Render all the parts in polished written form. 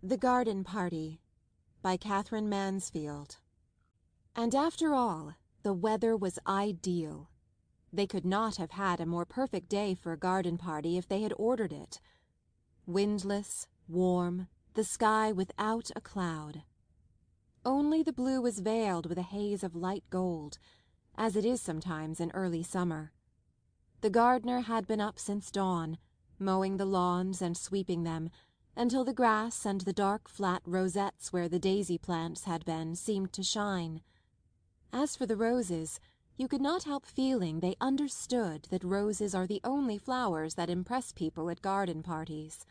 The Garden Party by Katherine Mansfield. And after all, the weather was ideal. They could not have had a more perfect day for a garden party if they had ordered it. Windless, warm, the sky without a cloud. Only the blue was veiled with a haze of light gold, as it is sometimes in early summer. The gardener had been up since dawn, mowing the lawns and sweeping them, until the grass and the dark flat rosettes where the daisy plants had been seemed to shine. As for the roses, you could not help feeling they understood that roses are the only flowers that impress people at garden parties.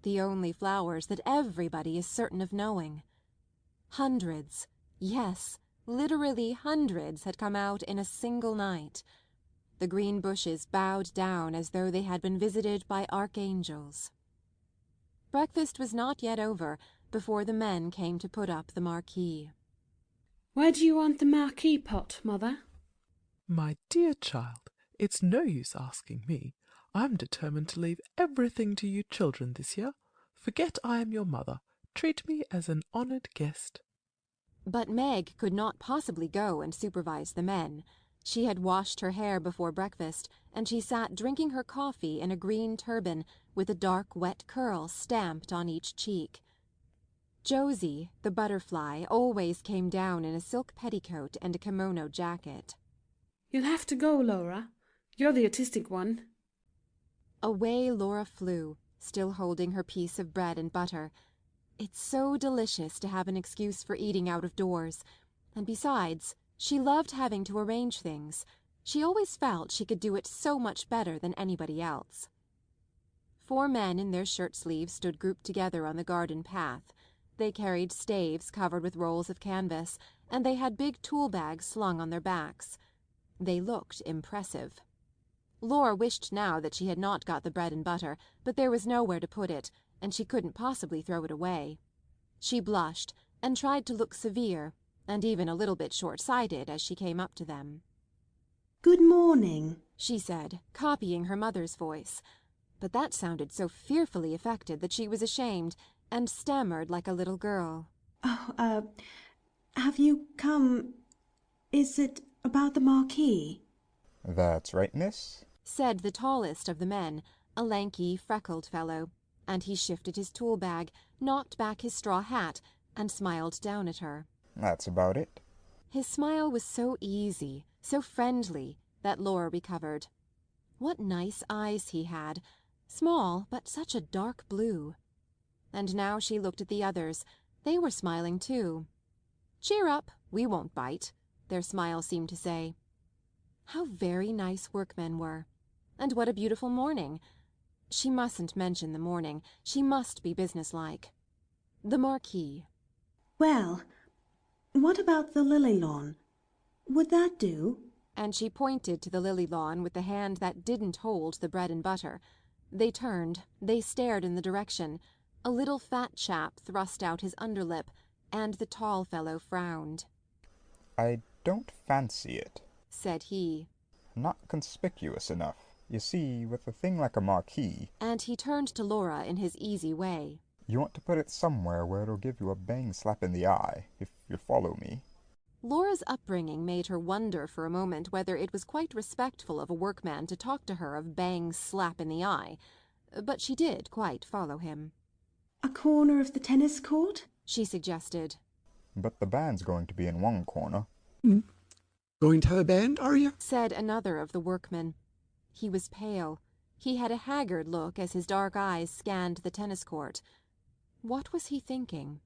The only flowers that everybody is certain of knowing. Hundreds, yes, literally hundreds had come out in a single night. The green bushes bowed down as though they had been visited by archangels. Breakfast was not yet over before the men came to put up the marquee. Where do you want the marquee pot, Mother? My dear child, it's no use asking me. I'm determined to leave everything to you children this year. Forget I am your mother. Treat me as an honoured guest. But Meg could not possibly go and supervise the men. She had washed her hair before breakfast, and she sat drinking her coffee in a green turban with a dark wet curl stamped on each cheek. Josie, the butterfly, always came down in a silk petticoat and a kimono jacket. You'll have to go, Laura. You're the artistic one. Away Laura flew, still holding her piece of bread and butter. It's so delicious to have an excuse for eating out of doors, and besides, she loved having to arrange things. She always felt she could do it so much better than anybody else. 4 men in their shirt sleeves stood grouped together on the garden path. They carried staves covered with rolls of canvas, and they had big tool bags slung on their backs. They looked impressive. Laura wished now that she had not got the bread and butter, but there was nowhere to put it, and she couldn't possibly throw it away. She blushed, and tried to look severe, and even a little bit short-sighted as she came up to them. "Good morning," she said, copying her mother's voice. But that sounded so fearfully affected that she was ashamed, and stammered like a little girl. "Oh, have you come... Is it about the marquee?" "That's right, miss," said the tallest of the men, a lanky, freckled fellow, and he shifted his tool bag, knocked back his straw hat, and smiled down at her. "That's about it." His smile was so easy, so friendly, that Laura recovered. What nice eyes he had, small but such a dark blue. And now she looked at the others. They were smiling too. "Cheer up, we won't bite," their smile seemed to say. How very nice workmen were. And what a beautiful morning. She mustn't mention the morning. She must be businesslike. The marquee. "Well, what about the lily lawn? Would that do?" And she pointed to the lily lawn with the hand that didn't hold the bread and butter. They turned. They stared in the direction. A little fat chap thrust out his underlip, and the tall fellow frowned. "I don't fancy it," said he. "Not conspicuous enough. You see, with a thing like a marquee..." And he turned to Laura in his easy way. "You want to put it somewhere where it'll give you a bang slap in the eye, if you follow me." Laura's upbringing made her wonder for a moment whether it was quite respectful of a workman to talk to her of bang slap in the eye. But she did quite follow him. "A corner of the tennis court?" she suggested. "But the band's going to be in one corner." "Going to have a band, are you?" said another of the workmen. He was pale. He had a haggard look as his dark eyes scanned the tennis court. What was he thinking?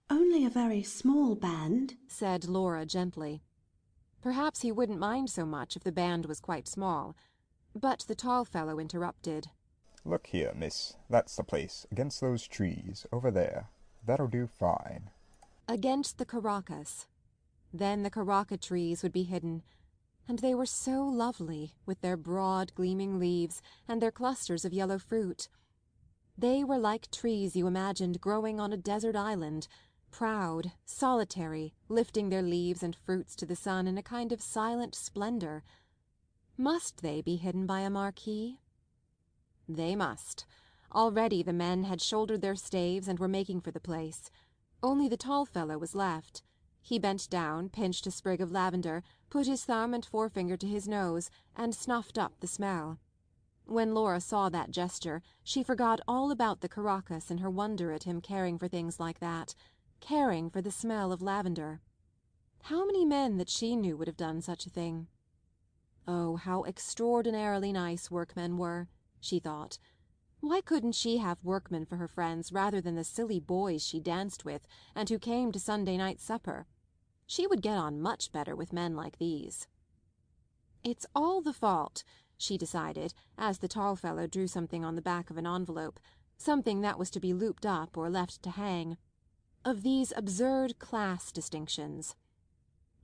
"Only a very small band," said Laura gently. Perhaps he wouldn't mind so much if the band was quite small. But the tall fellow interrupted. "Look here, miss. That's the place, against those trees, over there. That'll do fine." Against the Caracas. Then the Caraca trees would be hidden. And they were so lovely, with their broad gleaming leaves and their clusters of yellow fruit. They were like trees you imagined growing on a desert island, proud, solitary, lifting their leaves and fruits to the sun in a kind of silent splendor. Must they be hidden by a marquee? They must. Already the men had shouldered their staves and were making for the place. Only the tall fellow was left. He bent down, pinched a sprig of lavender, put his thumb and forefinger to his nose, and snuffed up the smell. When Laura saw that gesture, she forgot all about the Caracas in her wonder at him caring for things like that, caring for the smell of lavender. How many men that she knew would have done such a thing? Oh, how extraordinarily nice workmen were, she thought. Why couldn't she have workmen for her friends rather than the silly boys she danced with and who came to Sunday night supper? She would get on much better with men like these. It's all the fault, she decided, as the tall fellow drew something on the back of an envelope, something that was to be looped up or left to hang, of these absurd class distinctions.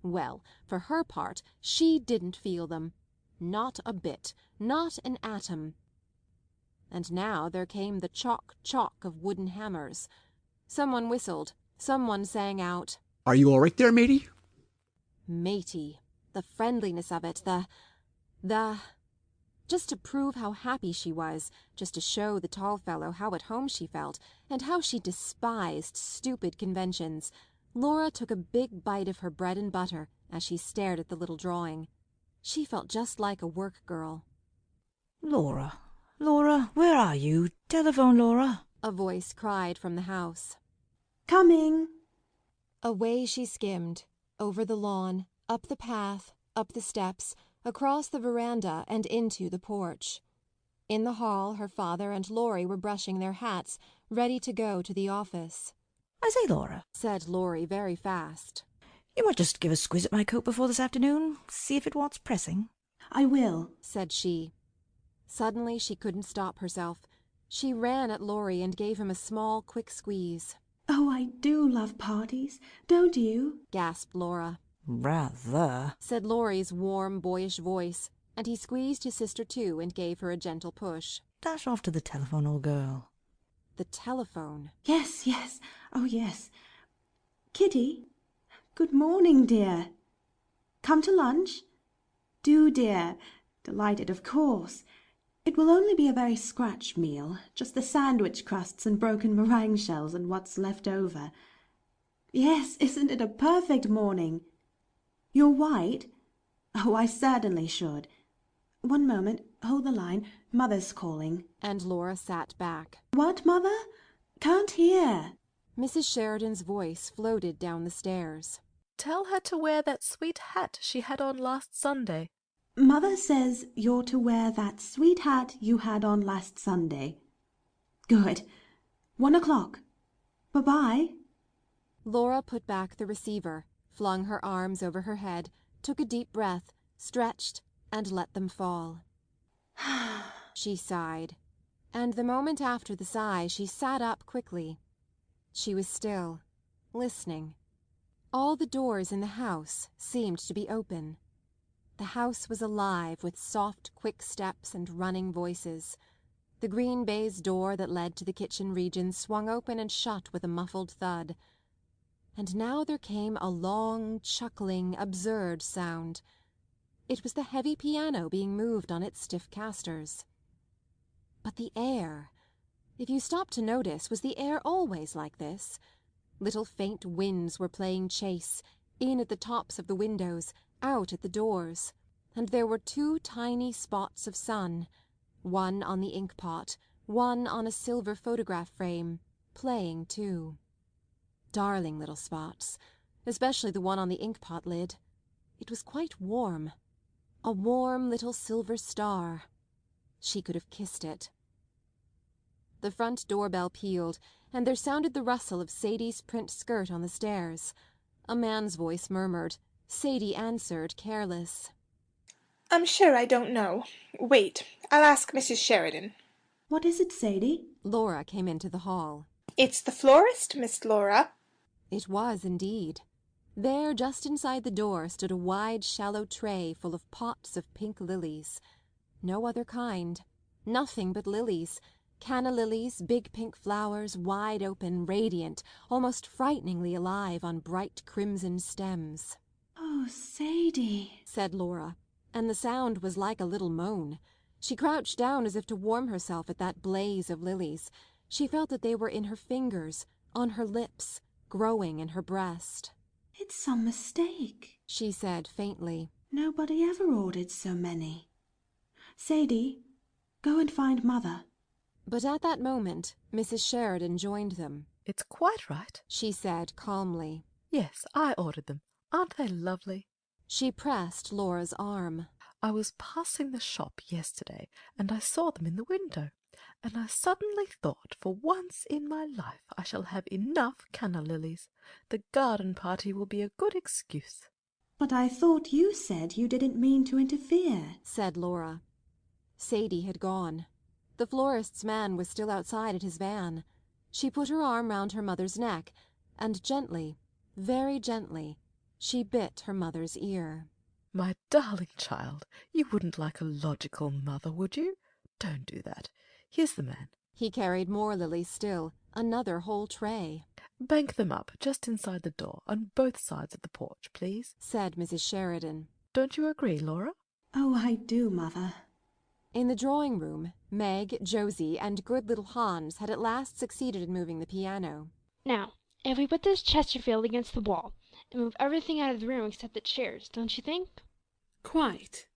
Well, for her part, she didn't feel them. Not a bit, not an atom. And now there came the chock-chock of wooden hammers. Someone whistled. Someone sang out, Are you all right there, matey? Matey. The friendliness of it, the... Just to prove how happy she was, just to show the tall fellow how at home she felt, and how she despised stupid conventions, Laura took a big bite of her bread and butter as she stared at the little drawing. She felt just like a work girl. Laura, where are you? Telephone, Laura. A voice cried from the house. Coming. Away she skimmed, over the lawn, up the path, up the steps, across the veranda and into the porch. In the hall her father and Laurie were brushing their hats, ready to go to the office. I say, Laura, said Laurie very fast. You might just give a squiz at my coat before this afternoon, see if it wants pressing. I will, said she. Suddenly she couldn't stop herself. She ran at Laurie and gave him a small, quick squeeze. Oh, I do love parties, don't you? Gasped Laura. Rather, said Laurie's warm, boyish voice, and he squeezed his sister too and gave her a gentle push. Dash off to the telephone, old girl. The telephone. Yes. Oh, yes. Kitty, good morning, dear. Come to lunch? Do, dear. Delighted, of course. It will only be a very scratch meal, just the sandwich crusts and broken meringue shells and what's left over. Yes, isn't it a perfect morning? You're white? Oh, I certainly should. One moment, hold the line. Mother's calling. And Laura sat back. What, Mother? Can't hear. Mrs. Sheridan's voice floated down the stairs. Tell her to wear that sweet hat she had on last Sunday. Mother says you're to wear that sweet hat you had on last Sunday. Good. 1 o'clock. Bye-bye. Laura put back the receiver, flung her arms over her head, took a deep breath, stretched, and let them fall. She sighed, and the moment after the sigh she sat up quickly. She was still, listening. All the doors in the house seemed to be open. The house was alive with soft, quick steps and running voices. The green baize door that led to the kitchen region swung open and shut with a muffled thud. And now there came a long, chuckling, absurd sound. It was the heavy piano being moved on its stiff casters. But the air, if you stopped to notice, was the air always like this? Little faint winds were playing chase, in at the tops of the windows, out at the doors, and there were 2 tiny spots of sun, one on the ink-pot, one on a silver photograph frame, playing too. Darling little spots, especially the one on the ink-pot lid. It was quite warm. A warm little silver star. She could have kissed it. The front doorbell pealed, and there sounded the rustle of Sadie's print skirt on the stairs. A man's voice murmured. Sadie answered, careless. I'm sure I don't know. Wait, I'll ask Mrs. Sheridan. What is it, Sadie? Laura came into the hall. It's the florist, Miss Laura. It was indeed. There, just inside the door, stood a wide, shallow tray full of pots of pink lilies. No other kind. Nothing but lilies. Canna lilies, big pink flowers, wide open, radiant, almost frighteningly alive on bright crimson stems. Oh, Sadie, said Laura, and the sound was like a little moan. She crouched down as if to warm herself at that blaze of lilies. She felt that they were in her fingers, on her lips, growing in her breast. "It's some mistake," she said faintly. "Nobody ever ordered so many. Sadie, go and find Mother." But at that moment Mrs. Sheridan joined them. It's quite right, she said calmly. Yes, I ordered them. Aren't they lovely? She pressed Laura's arm. I was passing the shop yesterday, and I saw them in the window, and I suddenly thought for once in my life I shall have enough canna lilies. The garden party will be a good excuse. "But I thought you said you didn't mean to interfere," said Laura. Sadie had gone. The florist's man was still outside at his van. She put her arm round her mother's neck, and gently, very gently, she bit her mother's ear. My darling child, you wouldn't like a logical mother, would you? Don't do that. Here's the man. He carried more lilies still, another whole tray. Bank them up just inside the door, on both sides of the porch, please, said Mrs. Sheridan. Don't you agree, Laura? "Oh, I do, Mother." In the drawing-room, Meg, Josie, and good little Hans had at last succeeded in moving the piano. "Now, if we put this Chesterfield against the wall, and move everything out of the room except the chairs, don't you think?" Quite.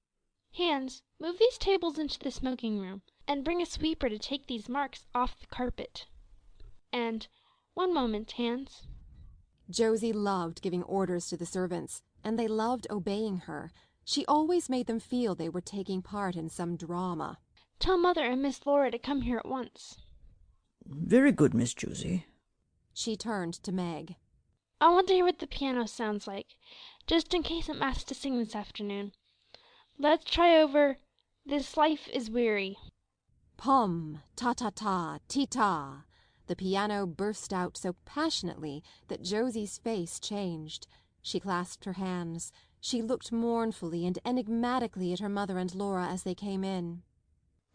"Hans, move these tables into the smoking room, and bring a sweeper to take these marks off the carpet. And, one moment, Hans." Josie loved giving orders to the servants, and they loved obeying her. She always made them feel they were taking part in some drama. "Tell Mother and Miss Laura to come here at once." Very good, Miss Josie. She turned to Meg. "I want to hear what the piano sounds like, just in case I'm asked to sing this afternoon. Let's try over 'This Life is Weary.'" Pum, ta-ta-ta, ti-ta. The piano burst out so passionately that Josie's face changed. She clasped her hands. She looked mournfully and enigmatically at her mother and Laura as they came in.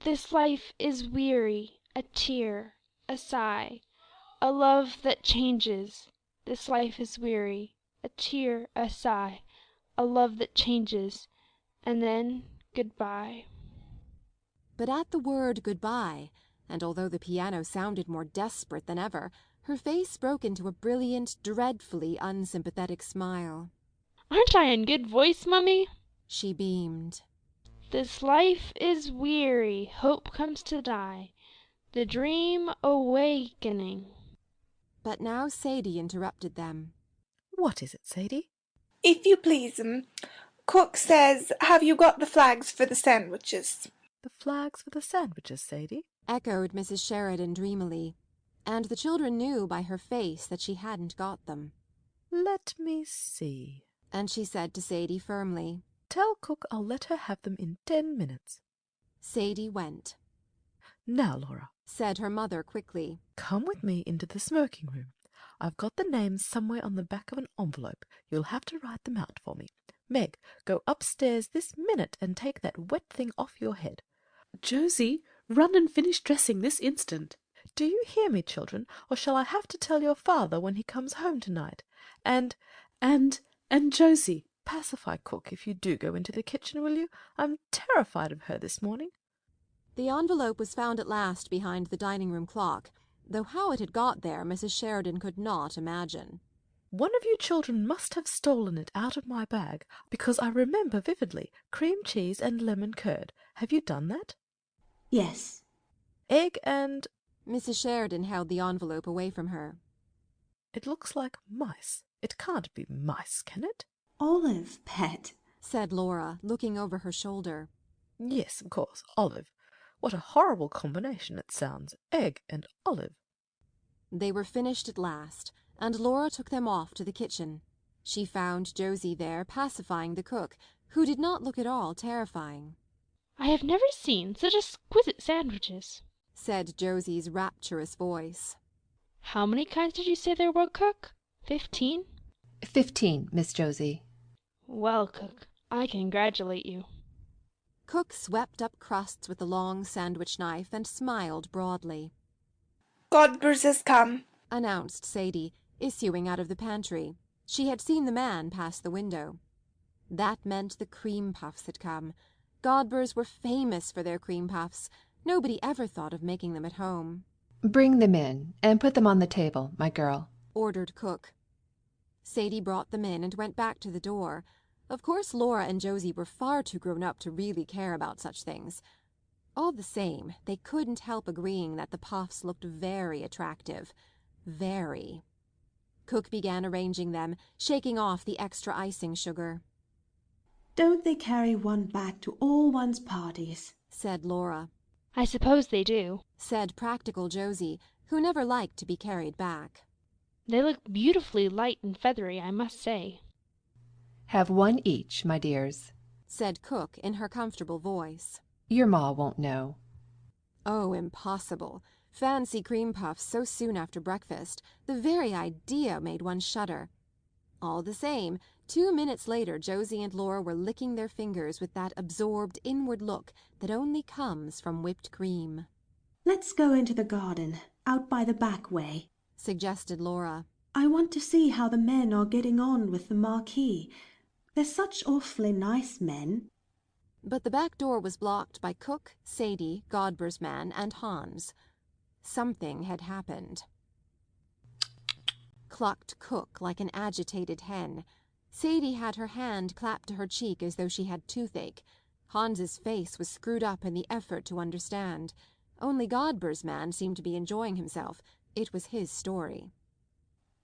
"This life is weary, a tear, a sigh, a love that changes. This life is weary, a tear, a sigh, a love that changes, and then goodbye." But at the word goodbye, and although the piano sounded more desperate than ever, her face broke into a brilliant, dreadfully unsympathetic smile. "Aren't I in good voice, Mummy?" She beamed. "This life is weary, hope comes to die, the dream awakening." But now Sadie interrupted them. What is it, Sadie? "If you please, cook says, have you got the flags for the sandwiches?" The flags for the sandwiches, Sadie? Echoed Mrs. Sheridan dreamily, and the children knew by her face that she hadn't got them. Let me see. And she said to Sadie firmly, Tell cook I'll let her have them in 10 minutes. Sadie went. Now, Laura, said her mother quickly, come with me into the smoking room. I've got the names somewhere on the back of an envelope. You'll have to write them out for me. Meg, go upstairs this minute and take that wet thing off your head. Josie, run and finish dressing this instant. Do you hear me, children, or shall I have to tell your father when he comes home tonight? And Josie, pacify cook if you do go into the kitchen, will you? I'm terrified of her this morning. The envelope was found at last behind the dining-room clock, though how it had got there Mrs. Sheridan could not imagine. One of you children must have stolen it out of my bag, because I remember vividly cream cheese and lemon curd. Have you done that? Yes. Egg and... Mrs. Sheridan held the envelope away from her. It looks like mice. It can't be mice, can it? Olive, pet, said Laura, looking over her shoulder. Yes, of course, olive. What a horrible combination it sounds, egg and olive. They were finished at last, and Laura took them off to the kitchen. She found Josie there pacifying the cook, who did not look at all terrifying. "I have never seen such exquisite sandwiches," said Josie's rapturous voice. "How many kinds did you say there were, cook? 15? 15, Miss Josie." Well, cook, I congratulate you." Cook swept up crusts with the long sandwich knife and smiled broadly. "Godber's has come," announced Sadie, issuing out of the pantry. She had seen the man pass the window. That meant the cream puffs had come. Godbers were famous for their cream puffs. Nobody ever thought of making them at home. Bring them in, and put them on the table, my girl, ordered cook. Sadie brought them in and went back to the door. Of course Laura and Josie were far too grown up to really care about such things. All the same, they couldn't help agreeing that the puffs looked very attractive. Very. Cook began arranging them, shaking off the extra icing sugar. Don't they carry one back to all one's parties? Said Laura. I suppose they do, said practical Josie, who never liked to be carried back. They look beautifully light and feathery, I must say. Have one each, my dears, said Cook in her comfortable voice. Your ma won't know. Oh, impossible. Fancy cream puffs so soon after breakfast. The very idea made one shudder. All the same, 2 minutes later Josie and Laura were licking their fingers with that absorbed inward look that only comes from whipped cream. Let's go into the garden, out by the back way, suggested Laura. I want to see how the men are getting on with the marquis. They're such awfully nice men. But the back door was blocked by Cook, Sadie, Godber's man, and Hans. Something had happened. Clucked Cook like an agitated hen. Sadie had her hand clapped to her cheek as though she had toothache. Hans's face was screwed up in the effort to understand. Only Godber's man seemed to be enjoying himself. It was his story.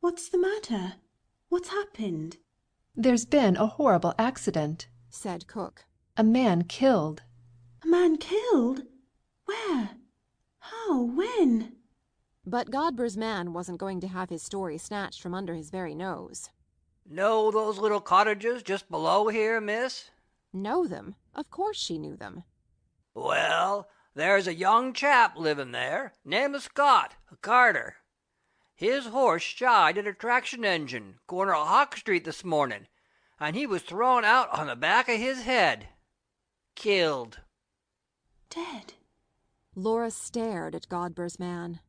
What's the matter? What's happened? There's been a horrible accident, said Cook. A man killed. A man killed? Where? How? When? But Godber's man wasn't going to have his story snatched from under his very nose. Know those little cottages just below here, miss? Know them? Of course she knew them. Well, there's a young chap living there, name of Scott, a carter. His horse shied at a traction engine, corner of Hawk Street this morning, and he was thrown out on the back of his head. Killed. Dead? Laura stared at Godber's man.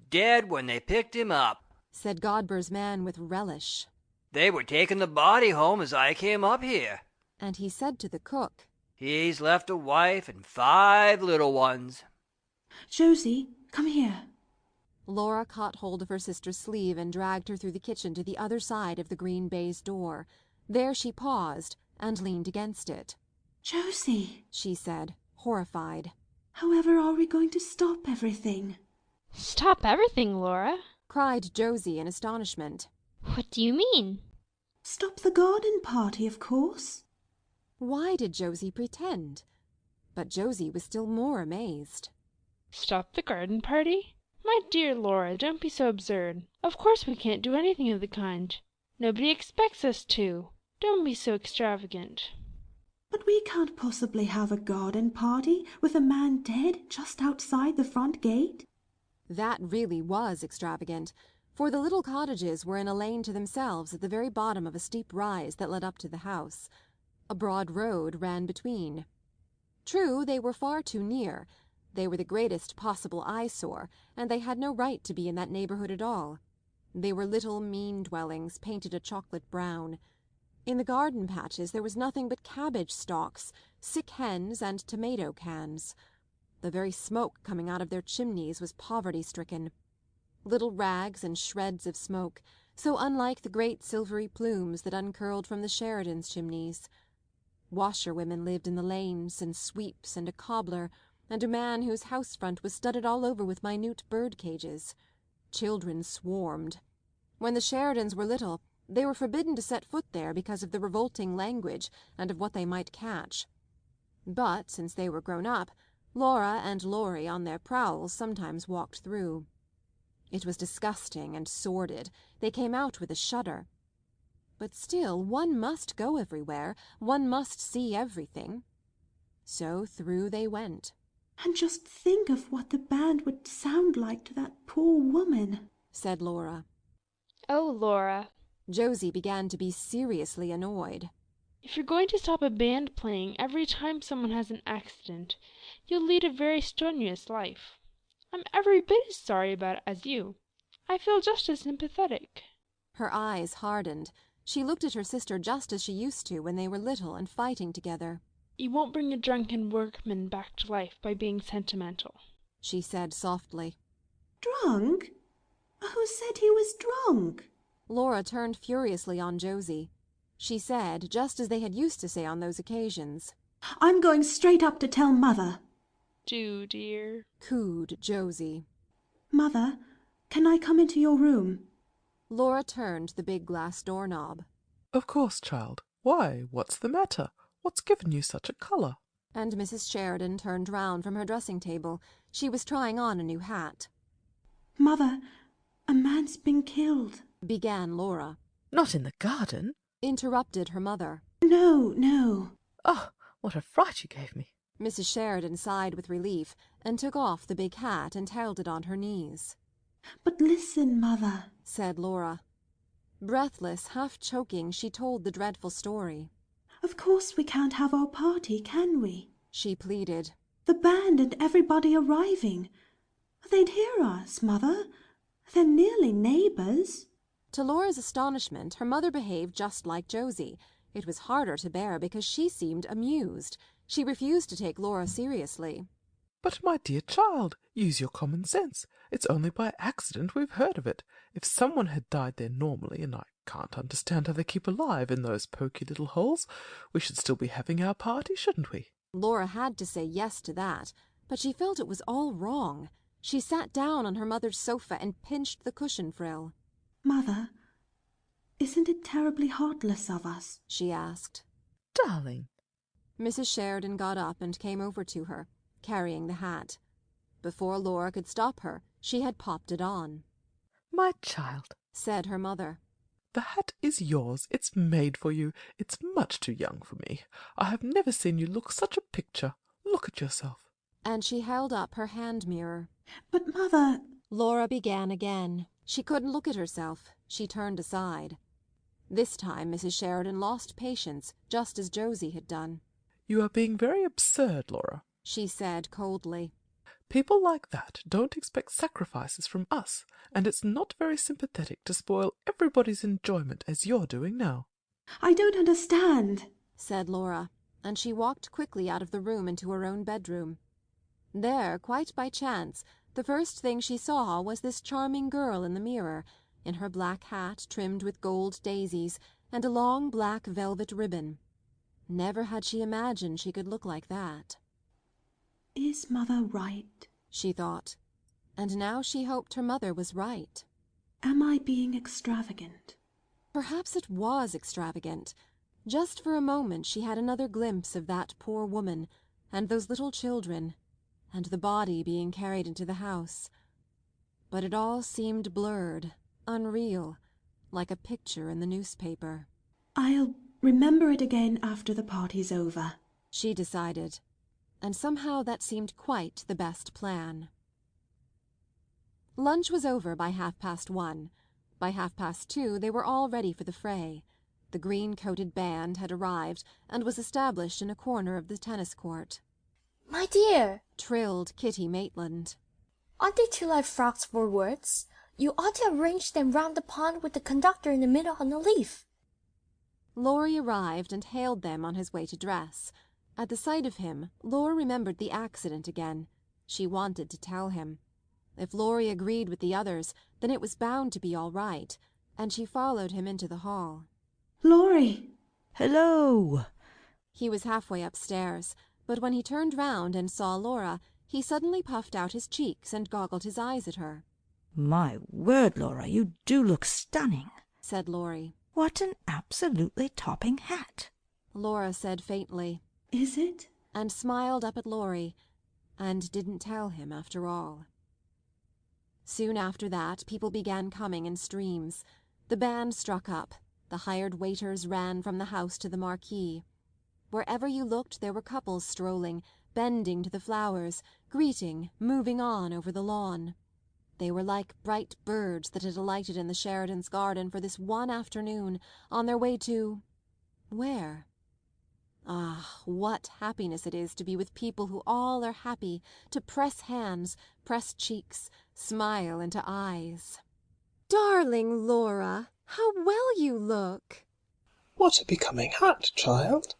Dead when they picked him up, said Godber's man with relish. They were taking the body home as I came up here. And he said to the cook, He's left a wife and 5 little ones. Josie, come here. Laura caught hold of her sister's sleeve and dragged her through the kitchen to the other side of the green baize door. There she paused and leaned against it. Josie, she said, horrified. However are we going to stop everything? Stop everything, Laura? Cried Josie in astonishment. What do you mean? Stop the garden party, of course. Why did Josie pretend? But Josie was still more amazed. Stop the garden party? My dear Laura, don't be so absurd. Of course we can't do anything of the kind. Nobody expects us to. Don't be so extravagant. But we can't possibly have a garden party with a man dead just outside the front gate. That really was extravagant, for the little cottages were in a lane to themselves at the very bottom of a steep rise that led up to the house. A broad road ran between. True, they were far too near. They were the greatest possible eyesore, and they had no right to be in that neighborhood at all. They were little mean dwellings painted a chocolate brown. In the garden patches there was nothing but cabbage stalks, sick hens, and tomato cans. The very smoke coming out of their chimneys was poverty-stricken. Little rags and shreds of smoke, so unlike the great silvery plumes that uncurled from the Sheridans' chimneys. Washerwomen lived in the lanes, and sweeps, and a cobbler, and a man whose house front was studded all over with minute bird cages. Children swarmed. When the Sheridans were little, they were forbidden to set foot there because of the revolting language and of what they might catch. But since they were grown up, Laura and Laurie on their prowls sometimes walked through. It was disgusting and sordid. They came out with a shudder. But still, one must go everywhere. One must see everything. So through they went. And just think of what the band would sound like to that poor woman, said Laura. Oh, Laura. Josie began to be seriously annoyed. If you're going to stop a band playing every time someone has an accident, you'll lead a very strenuous life. I'm every bit as sorry about it as you. I feel just as sympathetic. Her eyes hardened. She looked at her sister just as she used to when they were little and fighting together. You won't bring a drunken workman back to life by being sentimental, she said softly. Drunk? Who said he was drunk? Laura turned furiously on Josie. She said, just as they had used to say on those occasions. I'm going straight up to tell Mother. Do, dear, cooed Josie. Mother, can I come into your room? Laura turned the big glass doorknob. Of course, child. Why, what's the matter? What's given you such a colour? And Mrs. Sheridan turned round from her dressing-table. She was trying on a new hat. Mother, a man's been killed, began Laura. Not in the garden? Interrupted her mother. No, no. Oh, what a fright you gave me. Mrs. Sheridan sighed with relief and took off the big hat and held it on her knees. But listen, Mother, said Laura. Breathless, half choking, she told the dreadful story. Of course we can't have our party, can we? She pleaded. The band and everybody arriving. They'd hear us, Mother. They're nearly neighbours. To Laura's astonishment, her mother behaved just like Josie. It was harder to bear because she seemed amused. She refused to take Laura seriously. But, my dear child, use your common sense. It's only by accident we've heard of it. If someone had died there normally, and I can't understand how they keep alive in those poky little holes, we should still be having our party, shouldn't we? Laura had to say yes to that, but she felt it was all wrong. She sat down on her mother's sofa and pinched the cushion frill. Mother, isn't it terribly heartless of us? She asked. Darling. Mrs. Sheridan got up and came over to her, carrying the hat. Before Laura could stop her, she had popped it on. My child, said her mother. The hat is yours. It's made for you. It's much too young for me. I have never seen you look such a picture. Look at yourself. And she held up her hand mirror. But, Mother... Laura began again. She couldn't look at herself. She turned aside. This time Mrs. Sheridan lost patience, just as Josie had done. You are being very absurd, Laura, she said coldly. People like that don't expect sacrifices from us, and it's not very sympathetic to spoil everybody's enjoyment as you're doing now. I don't understand, said Laura, and she walked quickly out of the room into her own bedroom. There, quite by chance, the first thing she saw was this charming girl in the mirror, in her black hat trimmed with gold daisies and a long black velvet ribbon. Never had she imagined she could look like that. Is Mother right? She thought, and now she hoped her mother was right. Am I being extravagant? Perhaps it was extravagant. Just for a moment she had another glimpse of that poor woman, and those little children, and the body being carried into the house. But it all seemed blurred, unreal, like a picture in the newspaper. I'll remember it again after the party's over, she decided, and somehow that seemed quite the best plan. Lunch was over by 1:30. By 2:30 they were all ready for the fray. The green-coated band had arrived and was established in a corner of the tennis court. "My dear," trilled Kitty Maitland, "aren't they too like frogs for words? You ought to arrange them round the pond with the conductor in the middle on a leaf." Laurie arrived and hailed them on his way to dress. At the sight of him, Laura remembered the accident again. She wanted to tell him. If Laurie agreed with the others, then it was bound to be all right, and she followed him into the hall. Laurie! Hello! He was halfway upstairs, but when he turned round and saw Laura, he suddenly puffed out his cheeks and goggled his eyes at her. My word, Laura, you do look stunning, said Laurie. What an absolutely topping hat. Laura said faintly, Is it? And smiled up at Laurie, and didn't tell him after all. Soon after that, people began coming in streams. The band struck up. The hired waiters ran from the house to the marquee. Wherever you looked there were couples strolling, bending to the flowers, greeting, moving on over the lawn. They were like bright birds that had alighted in the Sheridans' garden for this one afternoon, on their way to... where? Ah, what happiness it is to be with people who all are happy, to press hands, press cheeks, smile into eyes. Darling Laura, how well you look! What a becoming hat, child!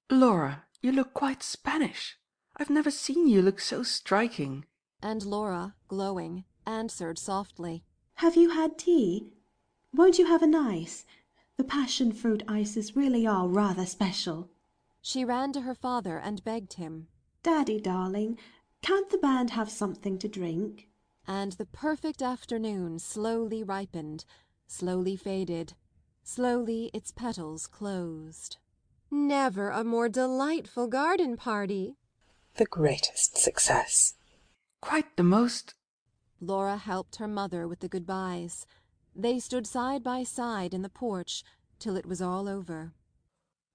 Laura, You look quite Spanish. I've never seen you look so striking. And Laura, glowing, answered softly, Have you had tea? Won't you have an ice? The passion fruit ices really are rather special. She ran to her father and begged him. Daddy, darling, can't the band have something to drink? And the perfect afternoon slowly ripened, slowly faded, slowly its petals closed. Never a more delightful garden party. The greatest success. Quite the most. Laura helped her mother with the goodbyes. They stood side by side in the porch till it was all over.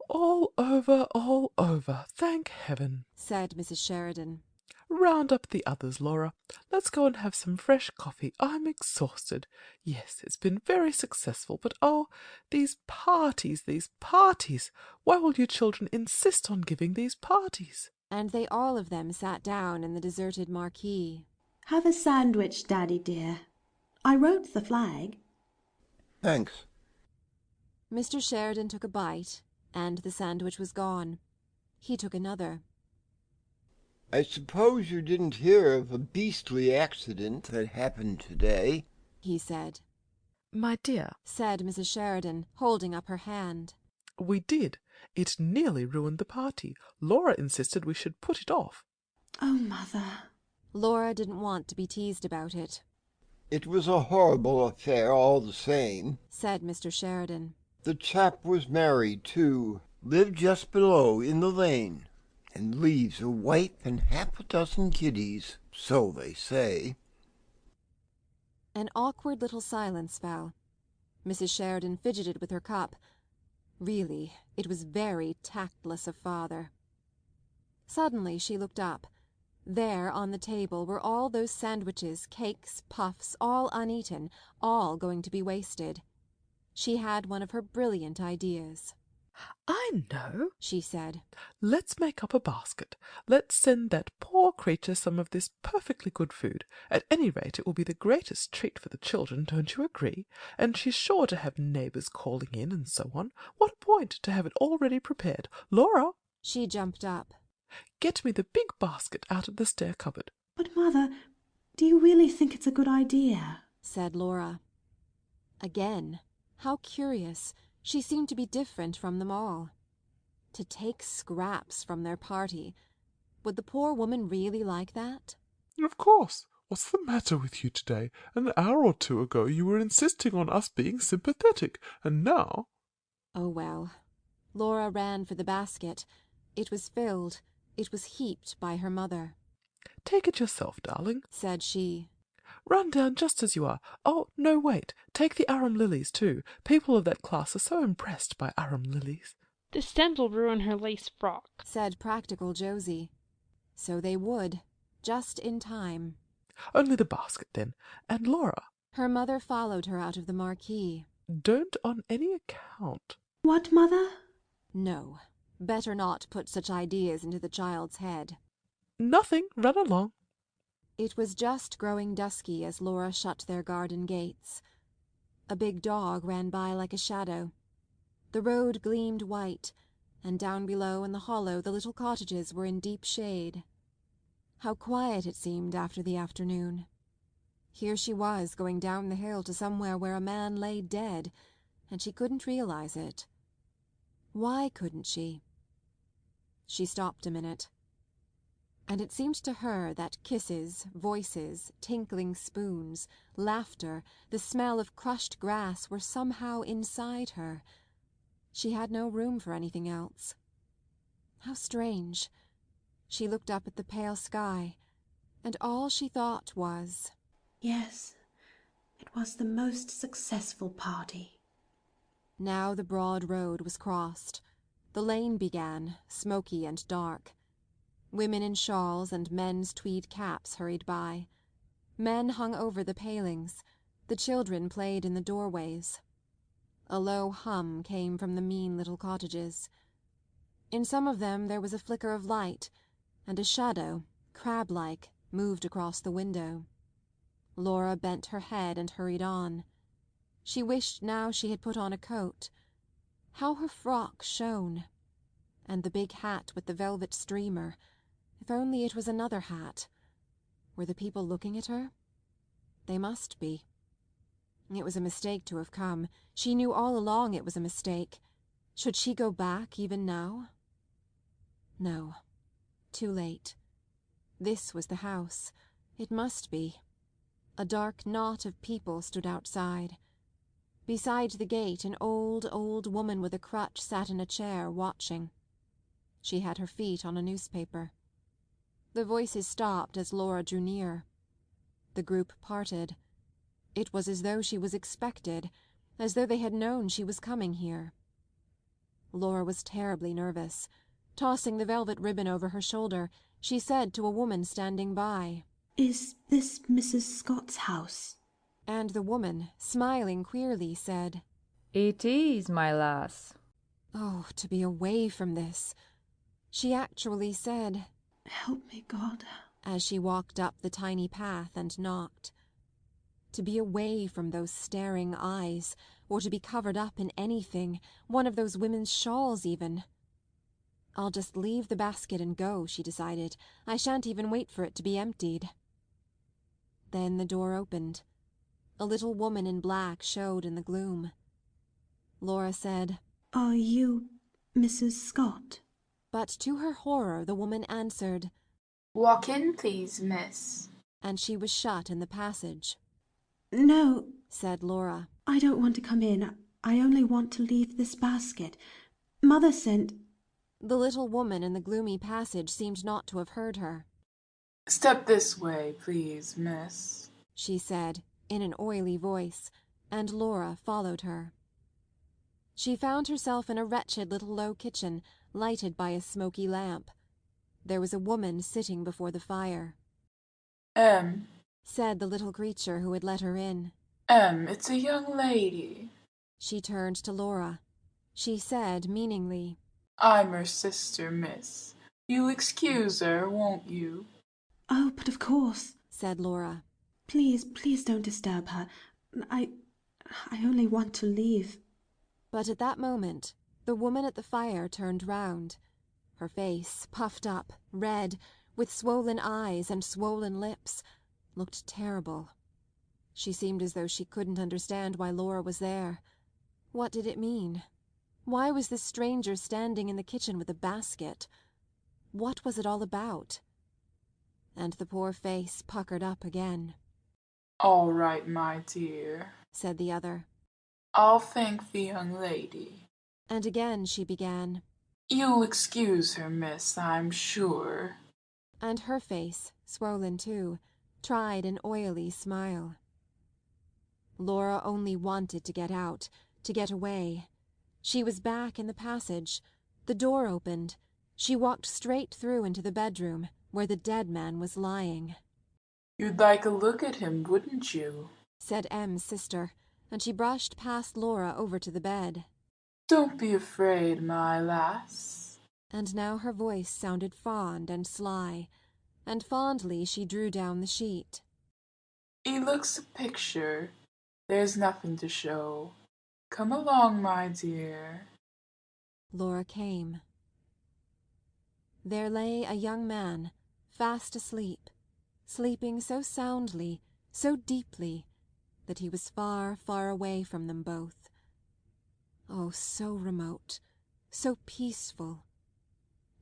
All over, thank heaven, said Mrs. Sheridan. Round up the others, Laura. Let's go and have some fresh coffee. I'm exhausted. Yes, it's been very successful, but oh, these parties. Why will you children insist on giving these parties? And they all of them sat down in the deserted marquee. Have a sandwich, Daddy dear. I wrote the flag. Thanks. Mr. Sheridan took a bite, and the sandwich was gone. He took another. I suppose you didn't hear of a beastly accident that happened today, he said. My dear, said Mrs. Sheridan, holding up her hand. We did. It nearly ruined the party. Laura insisted we should put it off. Oh, Mother. Laura didn't want to be teased about it. It was a horrible affair all the same, said Mr. Sheridan. The chap was married, too, lived just below in the lane, and leaves a wife and half a dozen kiddies, so they say. An awkward little silence fell. Mrs. Sheridan fidgeted with her cup. Really, it was very tactless of father. Suddenly she looked up. There on the table were all those sandwiches, cakes, puffs, all uneaten, all going to be wasted. She had one of her brilliant ideas. I know, she said. Let's make up a basket. Let's send that poor creature some of this perfectly good food. At any rate, it will be the greatest treat for the children, don't you agree? And she's sure to have neighbours calling in and so on. What a point to have it already prepared. Laura! She jumped up. Get me the big basket out of the stair cupboard. But, Mother, do you really think it's a good idea? Said Laura. Again, how curious. She seemed to be different from them all. To take scraps from their party. Would the poor woman really like that? Of course. What's the matter with you today? An hour or two ago you were insisting on us being sympathetic, and now... Oh, well. Laura ran for the basket. It was filled. It was heaped by her mother. Take it yourself, darling, said she. Run down just as you are. Oh, no, wait. Take the arum lilies, too. People of that class are so impressed by arum lilies. The scent will ruin her lace frock, said practical Josie. So they would, just in time. Only the basket, then. And Laura. Her mother followed her out of the marquee. Don't on any account. What, Mother? No. Better not put such ideas into the child's head. Nothing. Run along. It was just growing dusky as Laura shut their garden gates. A big dog ran by like a shadow. The road gleamed white, and down below in the hollow the little cottages were in deep shade. How quiet it seemed after the afternoon. Here she was going down the hill to somewhere where a man lay dead, and she couldn't realize it. Why couldn't she? She stopped a minute. And it seemed to her that kisses, voices, tinkling spoons, laughter, the smell of crushed grass were somehow inside her. She had no room for anything else. How strange. She looked up at the pale sky, and all she thought was, Yes, it was the most successful party. Now the broad road was crossed. The lane began, smoky and dark. Women in shawls and men's tweed caps hurried by. Men hung over the palings. The children played in the doorways. A low hum came from the mean little cottages. In some of them there was a flicker of light, and a shadow, crab-like, moved across the window. Laura bent her head and hurried on. She wished now she had put on a coat. How her frock shone! And the big hat with the velvet streamer. If only it was another hat. Were the people looking at her? They must be. It was a mistake to have come. She knew all along it was a mistake. Should she go back even now? No. Too late. This was the house. It must be. A dark knot of people stood outside. Beside the gate an old woman with a crutch sat in a chair, watching. She had her feet on a newspaper. The voices stopped as Laura drew near. The group parted. It was as though she was expected, as though they had known she was coming here. Laura was terribly nervous. Tossing the velvet ribbon over her shoulder, she said to a woman standing by, "Is this Mrs. Scott's house?" And the woman, smiling queerly, said, "It is, my lass." Oh, to be away from this. She actually said, "Help me, God," as she walked up the tiny path and knocked. To be away from those staring eyes, or to be covered up in anything, one of those women's shawls even. I'll just leave the basket and go, she decided. I shan't even wait for it to be emptied. Then the door opened. A little woman in black showed in the gloom. Laura said, "Are you Mrs. Scott?" But to her horror the woman answered, "Walk in, please, miss." And she was shut in the passage. "No," said Laura. "I don't want to come in. I only want to leave this basket. Mother sent—" The little woman in the gloomy passage seemed not to have heard her. "Step this way, please, miss," she said, in an oily voice, and Laura followed her. She found herself in a wretched little low kitchen, lighted by a smoky lamp. There was a woman sitting before the fire. Said the little creature who had let her in. It's a young lady." She turned to Laura. She said meaningly, "I'm her sister, miss. You'll excuse her, won't you?" "Oh, but of course," said Laura. Please don't disturb her. I only want to leave." But at that moment, the woman at the fire turned round. Her face, puffed up, red, with swollen eyes and swollen lips, looked terrible. She seemed as though she couldn't understand why Laura was there. What did it mean? Why was this stranger standing in the kitchen with a basket? What was it all about? And the poor face puckered up again. "All right, my dear," said the other. "I'll thank the young lady." And again she began, "You'll excuse her, miss, I'm sure." And her face, swollen too, tried an oily smile. Laura only wanted to get out, to get away. She was back in the passage. The door opened. She walked straight through into the bedroom, where the dead man was lying. "You'd like a look at him, wouldn't you?" said M's sister, and she brushed past Laura over to the bed. "Don't be afraid, my lass." And now her voice sounded fond and sly, and fondly she drew down the sheet. "He looks a picture. There's nothing to show. Come along, my dear." Laura came. There lay a young man, fast asleep, sleeping so soundly, so deeply, that he was far, far away from them both. Oh, so remote, so peaceful.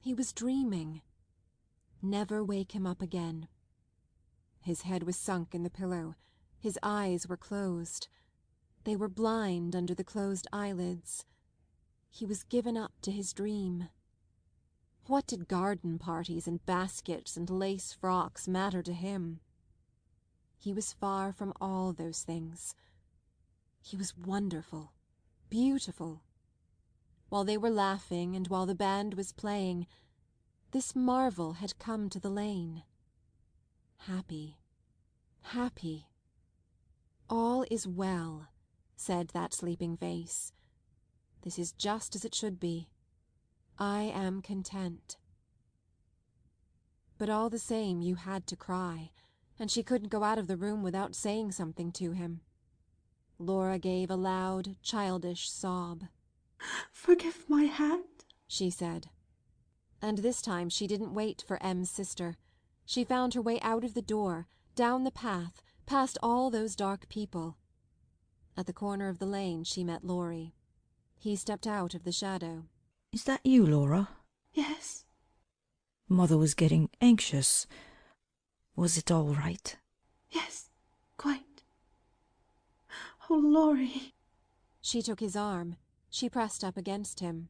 He was dreaming. Never wake him up again. His head was sunk in the pillow. His eyes were closed. They were blind under the closed eyelids. He was given up to his dream. What did garden parties and baskets and lace frocks matter to him? He was far from all those things. He was wonderful, beautiful. While they were laughing and while the band was playing, this marvel had come to the lane. Happy, happy. All is well, said that sleeping face. This is just as it should be. I am content. But all the same you had to cry, and she couldn't go out of the room without saying something to him. Laura gave a loud, childish sob. "Forgive my hat," she said. And this time she didn't wait for M's sister. She found her way out of the door, down the path, past all those dark people. At the corner of the lane she met Laurie. He stepped out of the shadow. Is that you, Laura? Yes. Mother was getting anxious. Was it all right? Yes, quite. Oh, Laurie. She took his arm. She pressed up against him.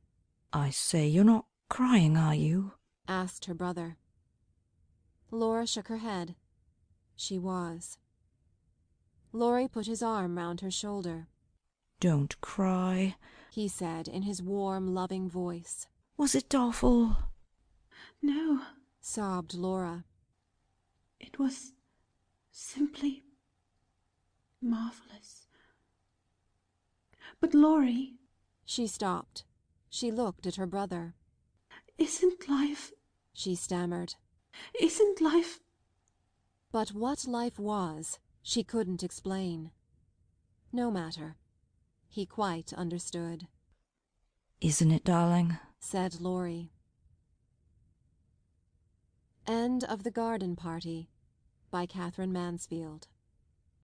I say, you're not crying, are you? Asked her brother. Laura shook her head. She was. Laurie put his arm round her shoulder. Don't cry, he said in his warm, loving voice. Was it awful? No, sobbed Laura. It was simply marvelous. But Laurie... She stopped. She looked at her brother. Isn't life... she stammered. Isn't life... But what life was, she couldn't explain. No matter. He quite understood. Isn't it, darling? Said Laurie. End of The Garden Party by Katherine Mansfield.